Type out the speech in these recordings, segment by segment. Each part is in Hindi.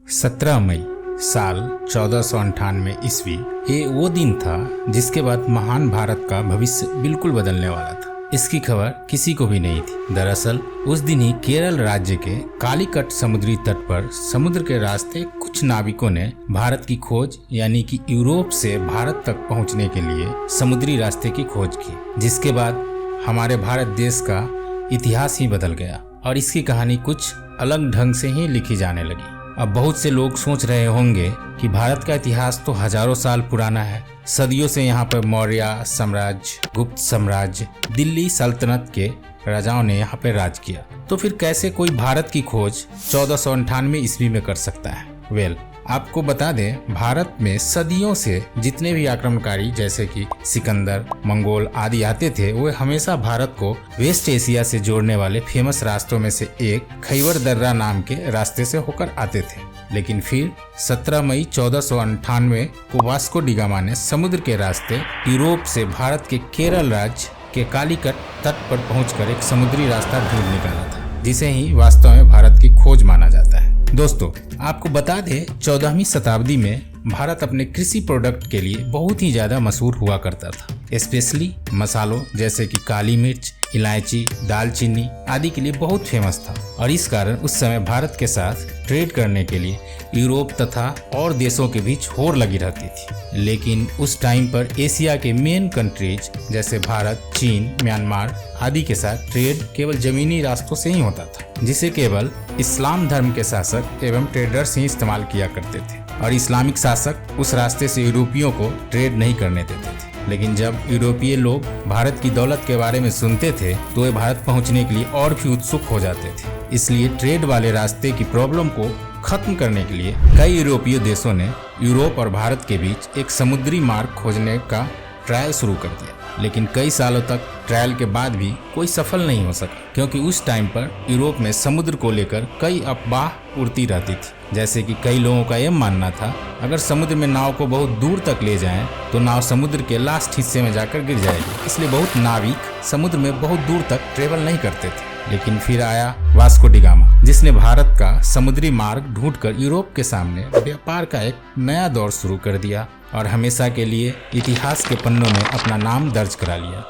17 मई साल 1498 ईस्वी ये वो दिन था जिसके बाद महान भारत का भविष्य बिल्कुल बदलने वाला था। इसकी खबर किसी को भी नहीं थी। दरअसल उस दिन ही केरल राज्य के कालीकट समुद्री तट पर समुद्र के रास्ते कुछ नाविकों ने भारत की खोज यानी कि यूरोप से भारत तक पहुंचने के लिए समुद्री रास्ते की खोज की, जिसके बाद हमारे भारत देश का इतिहास ही बदल गया और इसकी कहानी कुछ अलग ढंग से ही लिखी जाने लगी। अब बहुत से लोग सोच रहे होंगे कि भारत का इतिहास तो हजारों साल पुराना है। सदियों से यहाँ पर मौर्य साम्राज्य, गुप्त साम्राज्य, दिल्ली सल्तनत के राजाओं ने यहाँ पर राज किया, तो फिर कैसे कोई भारत की खोज 1498 ईस्वी में कर सकता है? आपको बता दें, भारत में सदियों से जितने भी आक्रमणकारी जैसे कि सिकंदर, मंगोल आदि आते थे, वो हमेशा भारत को वेस्ट एशिया से जोड़ने वाले फेमस रास्तों में से एक खैबर दर्रा नाम के रास्ते से होकर आते थे। लेकिन फिर 17 मई 1498 को वास्को डी गामा ने समुद्र के रास्ते यूरोप से भारत के केरल राज्य के कालीकट तट पर पहुंचकर एक समुद्री रास्ता ढूंढ निकाला था, जिसे ही वास्तव में भारत की खोज माना जाता है। दोस्तों, आपको बता दें, 14वीं शताब्दी में भारत अपने कृषि प्रोडक्ट के लिए बहुत ही ज्यादा मशहूर हुआ करता था। स्पेशली मसालों जैसे कि काली मिर्च, इलायची, दालचीनी आदि के लिए बहुत फेमस था और इस कारण उस समय भारत के साथ ट्रेड करने के लिए यूरोप तथा और देशों के बीच होड़ लगी रहती थी। लेकिन उस टाइम पर एशिया के मेन कंट्रीज जैसे भारत, चीन, म्यांमार आदि के साथ ट्रेड केवल जमीनी रास्तों से ही होता था, जिसे केवल इस्लाम धर्म के शासक एवं ट्रेडर्स ही इस्तेमाल किया करते थे और इस्लामिक शासक उस रास्ते से यूरोपियों को ट्रेड नहीं करने देते थे। लेकिन जब यूरोपीय लोग भारत की दौलत के बारे में सुनते थे तो वे भारत पहुंचने के लिए और भी उत्सुक हो जाते थे। इसलिए ट्रेड वाले रास्ते की प्रॉब्लम को खत्म करने के लिए कई यूरोपीय देशों ने यूरोप और भारत के बीच एक समुद्री मार्ग खोजने का ट्रायल शुरू कर दिया। लेकिन कई सालों तक ट्रायल के बाद भी कोई सफल नहीं हो सका, क्योंकि उस टाइम पर यूरोप में समुद्र को लेकर कई अफवाह उड़ती रहती थी। जैसे कि कई लोगों का यह मानना था, अगर समुद्र में नाव को बहुत दूर तक ले जाएं तो नाव समुद्र के लास्ट हिस्से में जाकर गिर जाएगी, इसलिए बहुत नाविक समुद्र में बहुत दूर तक ट्रेवल नहीं करते थे। लेकिन फिर आया वास्को डी गामा, जिसने भारत का समुद्री मार्ग ढूंढकर यूरोप के सामने व्यापार का एक नया दौर शुरू कर दिया और हमेशा के लिए इतिहास के पन्नों में अपना नाम दर्ज करा लिया।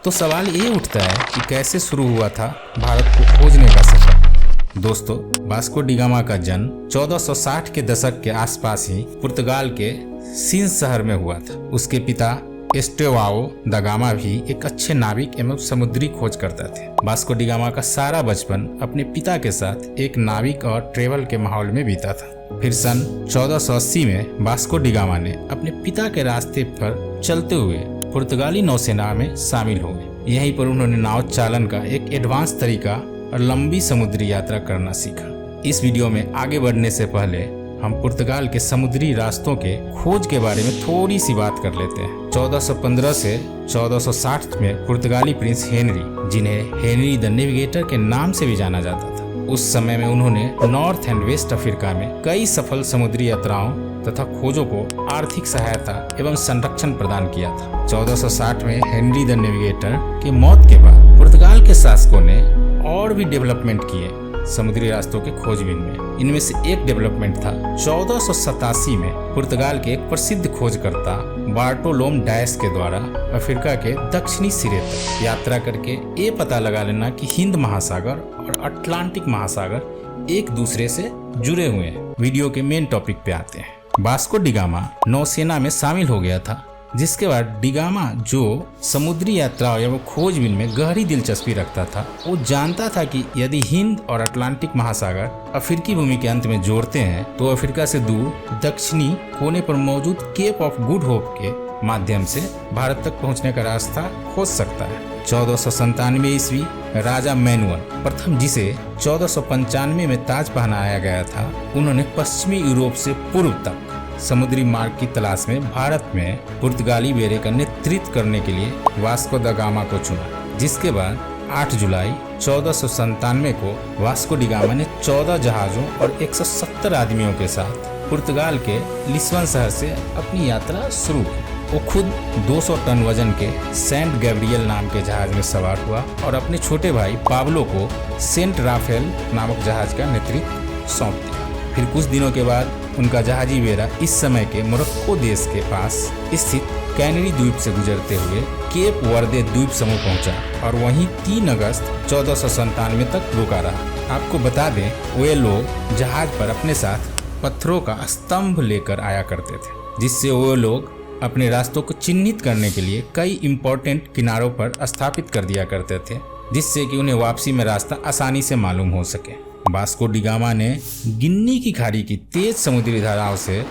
तो सवाल ये उठता है कि कैसे शुरू हुआ था भारत को खोजने का सफर? दोस्तों, वास्को डी गामा का जन्म 1460 के दशक के आसपास ही पुर्तगाल के सिंस शहर में हुआ था। उसके पिता एस्टेवाओ दा गामा भी एक अच्छे नाविक एवं समुद्री खोज करता थे। वास्को डी गामा का सारा बचपन अपने पिता के साथ एक नाविक और ट्रेवल के माहौल में बीता था। फिर सन 1480 में वास्को डी गामा ने अपने पिता के रास्ते पर चलते हुए पुर्तगाली नौसेना में शामिल हो गए। यहीं पर उन्होंने नाव चालन का एक एडवांस तरीका और लंबी समुद्री यात्रा करना सीखा। इस वीडियो में आगे बढ़ने से पहले हम पुर्तगाल के समुद्री रास्तों के खोज के बारे में थोड़ी सी बात कर लेते हैं। 1415 से 1460 में पुर्तगाली प्रिंस हेनरी, जिन्हें हेनरी द नेविगेटर के नाम से भी जाना जाता था, उस समय में उन्होंने नॉर्थ एंड वेस्ट अफ्रीका में कई सफल समुद्री यात्राओं तथा खोजों को आर्थिक सहायता एवं संरक्षण प्रदान किया था। 1460 में हेनरी द नेविगेटर की मौत के बाद पुर्तगाल के शासकों ने और भी डेवलपमेंट किए समुद्री रास्तों के खोजबीन में। इनमें से एक डेवलपमेंट था 1487 में पुर्तगाल के एक प्रसिद्ध खोजकर्ता बार्टोलोम डायस के द्वारा अफ्रीका के दक्षिणी सिरे तक यात्रा करके ये पता लगा लेना कि हिंद महासागर और अटलांटिक महासागर एक दूसरे से जुड़े हुए हैं। वीडियो के मेन टॉपिक पे आते हैं। वास्को डी गामा नौसेना में शामिल हो गया था, जिसके बाद डी गामा, जो समुद्री यात्रा एवं खोजबीन में गहरी दिलचस्पी रखता था, वो जानता था कि यदि हिंद और अटलांटिक महासागर अफ्रीकी भूमि के अंत में जोड़ते हैं तो अफ्रीका से दूर दक्षिणी कोने पर मौजूद केप ऑफ गुड होप के माध्यम से भारत तक पहुंचने का रास्ता खोज सकता है। 1497 ईस्वी राजा मैनुअल प्रथम, जिसे 1495 में ताज पहनाया गया था, उन्होंने पश्चिमी यूरोप से पूर्व तक समुद्री मार्ग की तलाश में भारत में पुर्तगाली बेड़े का नेतृत्व करने के लिए वास्को दा गामा को चुना। जिसके बाद 8 जुलाई 1497 को वास्को डी गामा ने 14 जहाजों और 170 आदमियों के साथ पुर्तगाल के लिस्बन शहर से अपनी यात्रा शुरू की। वो खुद 200 टन वजन के सेंट गैब्रियल नाम के जहाज में सवार हुआ और अपने छोटे भाई पाब्लो को सेंट राफेल नामक जहाज का नेतृत्व सौंप दिया। फिर कुछ दिनों के बाद उनका जहाजी बेड़ा इस समय के मोरक्को देश के पास स्थित कैनरी द्वीप से गुजरते हुए केप वर्दे द्वीप समूह पहुंचा और वहीं 3 अगस्त 1497 तक रुका रहा। आपको बता दें, वे लोग जहाज पर अपने साथ पत्थरों का स्तंभ लेकर आया करते थे, जिससे वो लोग अपने रास्तों को चिन्हित करने के लिए कई इम्पोर्टेंट किनारों पर स्थापित कर दिया करते थे, जिससे कि उन्हें वापसी में रास्ता आसानी से मालूम हो सके। वास्को डी गामा ने गिन्नी की खाड़ी की तेज समुद्री धाराओं से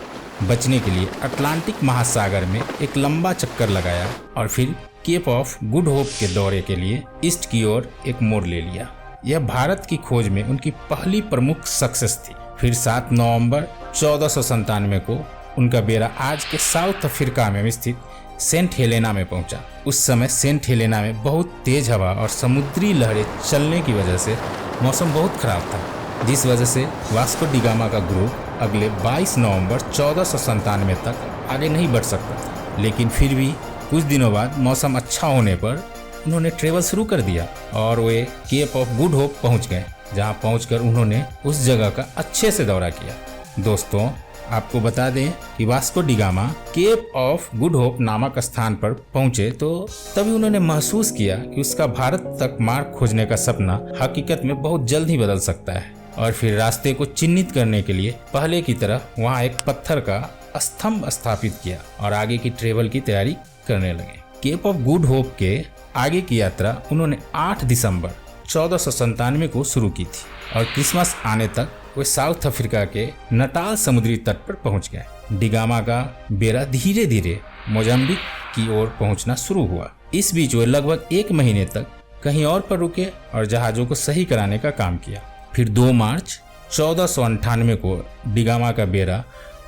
बचने के लिए अटलांटिक महासागर में एक लंबा चक्कर लगाया और फिर केप ऑफ गुड होप के दौरे के लिए ईस्ट की ओर एक मोड़ ले लिया। यह भारत की खोज में उनकी पहली प्रमुख सक्सेस थी। फिर 7 नवंबर 1497 को उनका बेड़ा आज के साउथ अफ्रीका में स्थित सेंट हेलेना में पहुंचा। उस समय सेंट हेलेना में बहुत तेज हवा और समुद्री लहरें चलने की वजह से मौसम बहुत खराब था, जिस वजह से वास्को डी गामा का ग्रुप अगले 22 नवंबर 1497 तक आगे नहीं बढ़ सकता था। लेकिन फिर भी कुछ दिनों बाद मौसम अच्छा होने पर उन्होंने ट्रेवल शुरू कर दिया और वे केप ऑफ गुड होप पहुंच गए, जहां पहुंचकर उन्होंने उस जगह का अच्छे से दौरा किया। दोस्तों, आपको बता दें कि Vasco da Gama Cape of Good Hope नामक स्थान पर पहुंचे तो तभी उन्होंने महसूस किया कि उसका भारत तक मार्ग खोजने का सपना हकीकत में बहुत जल्द ही बदल सकता है। और फिर रास्ते को चिन्हित करने के लिए पहले की तरह वहां एक पत्थर का स्तंभ स्थापित किया और आगे की ट्रेवल की तैयारी करने लगे। केप ऑफ गुड होप के आगे की यात्रा उन्होंने 8 दिसंबर 1497 को शुरू की थी और क्रिसमस आने तक वे साउथ अफ्रीका के नटाल समुद्री तट पर पहुंच गए। डी गामा का बेड़ा धीरे धीरे मोजाम्बिक की ओर पहुंचना शुरू हुआ। इस बीच वे लगभग 1 महीने तक कहीं और पर रुके और जहाजों को सही कराने का काम किया। फिर 2 मार्च 1498 को डी गामा का बेड़ा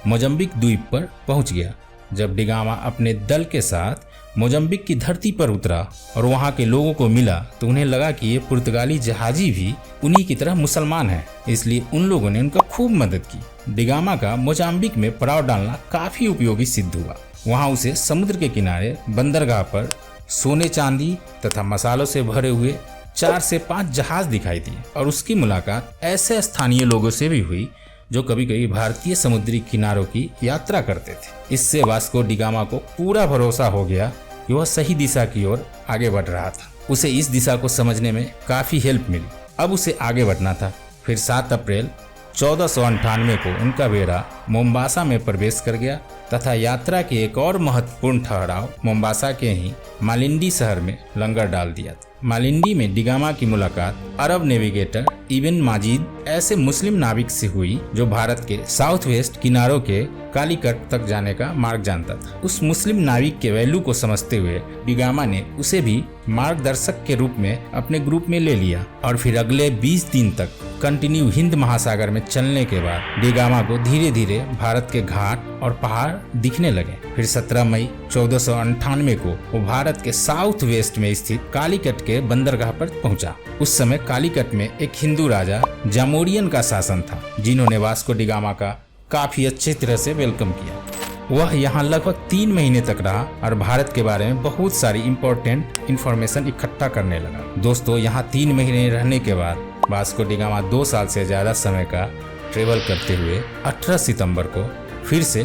मोजाम्बिक द्वीप पर पहुंच गया। जब डी गामा अपने दल के साथ मोजाम्बिक की धरती पर उतरा और वहां के लोगों को मिला तो उन्हें लगा कि ये पुर्तगाली जहाजी भी उन्हीं की तरह मुसलमान हैं, इसलिए उन लोगों ने उनका खूब मदद की। डी गामा का मोजाम्बिक में पड़ाव डालना काफी उपयोगी सिद्ध हुआ। वहां उसे समुद्र के किनारे बंदरगाह पर सोने चांदी तथा मसालों से भरे हुए 4 से 5 जहाज दिखाई दिए और उसकी मुलाकात ऐसे स्थानीय लोगों से भी हुई जो कभी कभी भारतीय समुद्री किनारों की यात्रा करते थे। इससे वास्को डी गामा को पूरा भरोसा हो गया कि वह सही दिशा की ओर आगे बढ़ रहा था। उसे इस दिशा को समझने में काफी हेल्प मिली। अब उसे आगे बढ़ना था। फिर 7 अप्रैल 1498 को उनका बेड़ा मोम्बासा में प्रवेश कर गया तथा यात्रा के एक और महत्वपूर्ण ठहराव मोम्बासा के ही मालिंडी शहर में लंगर डाल दिया था। मालिंडी में डी गामा की मुलाकात अरब नेविगेटर इब्न माजिद ऐसे मुस्लिम नाविक से हुई जो भारत के साउथ वेस्ट किनारों के कालीकट तक जाने का मार्ग जानता था। उस मुस्लिम नाविक के वैल्यू को समझते हुए डी गामा ने उसे भी मार्गदर्शक के रूप में अपने ग्रुप में ले लिया और फिर अगले 20 दिन तक कंटिन्यू हिंद महासागर में चलने के बाद डी गामा को धीरे धीरे भारत के घाट और पहाड़ दिखने लगे। फिर 17 मई 1498 को वो भारत के साउथ वेस्ट में स्थित कालीकट के बंदरगाह पर पहुंचा। उस समय कालीकट में एक हिंदू राजा जामोरियन का शासन था, जिन्होंने वास्को डी गामा का काफी अच्छी तरह से वेलकम किया। वह यहाँ लगभग 3 महीने तक रहा और भारत के बारे में बहुत सारी इम्पोर्टेंट इंफॉर्मेशन इकट्ठा करने लगा। दोस्तों, यहाँ 3 महीने रहने के बाद वास्को डी गामा 2 साल से ज्यादा समय का ट्रेवल करते हुए 18 सितंबर को फिर से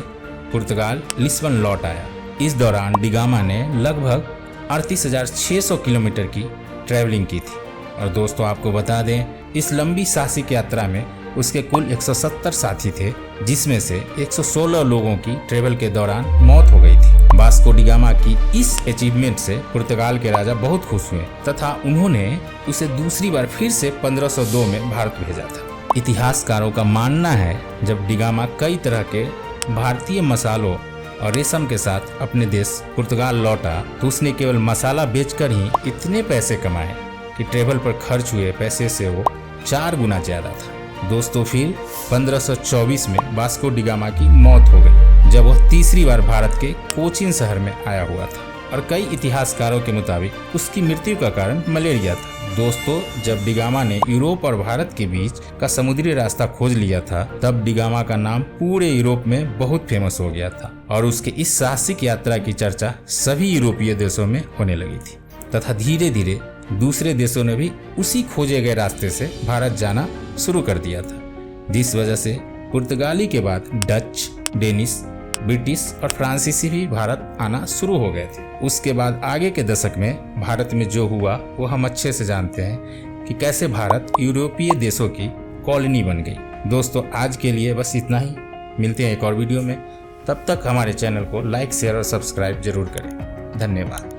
पुर्तगाल लिस्बन लौट आया। इस दौरान डी गामा ने लगभग 38,600 किलोमीटर की ट्रैवलिंग की थी। और दोस्तों, आपको बता दें, इस लंबी साहसिक यात्रा में उसके कुल 170 साथी थे, जिसमें से 116 लोगों की ट्रेवल के दौरान मौत हो गई थी। वास्को डी गामा की इस अचीवमेंट से पुर्तगाल के राजा बहुत खुश हुए तथा उन्होंने उसे दूसरी बार फिर से 1502 में भारत भेजा था। इतिहासकारों का मानना है, जब डी गामा कई तरह के भारतीय मसालों और रेशम के साथ अपने देश पुर्तगाल लौटा तो उसने केवल मसाला बेचकर ही इतने पैसे कमाए कि ट्रेवल पर खर्च हुए पैसे से वो 4 गुना ज्यादा था। दोस्तों, फिर 1524 में वास्को डी गामा की मौत हो गई, जब वह तीसरी बार भारत के कोचीन शहर में आया हुआ था और कई इतिहासकारों के मुताबिक उसकी मृत्यु का कारण मलेरिया था। दोस्तों, जब डी गामा ने यूरोप और भारत के बीच का समुद्री रास्ता खोज लिया था, तब डी गामा का नाम पूरे यूरोप में बहुत फेमस हो गया था और उसके इस साहसिक यात्रा की चर्चा सभी यूरोपीय देशों में होने लगी थी तथा धीरे धीरे दूसरे देशों ने भी उसी खोजे गए रास्ते से भारत जाना शुरू कर दिया था, जिस वजह से पुर्तगाली के बाद डच, डेनिश, ब्रिटिश और फ्रांसीसी भी भारत आना शुरू हो गए थे। उसके बाद आगे के दशक में भारत में जो हुआ वो हम अच्छे से जानते हैं कि कैसे भारत यूरोपीय देशों की कॉलोनी बन गई। दोस्तों आज के लिए बस इतना ही, मिलते हैं एक और वीडियो में। तब तक हमारे चैनल को लाइक, शेयर और सब्सक्राइब जरूर करें। धन्यवाद।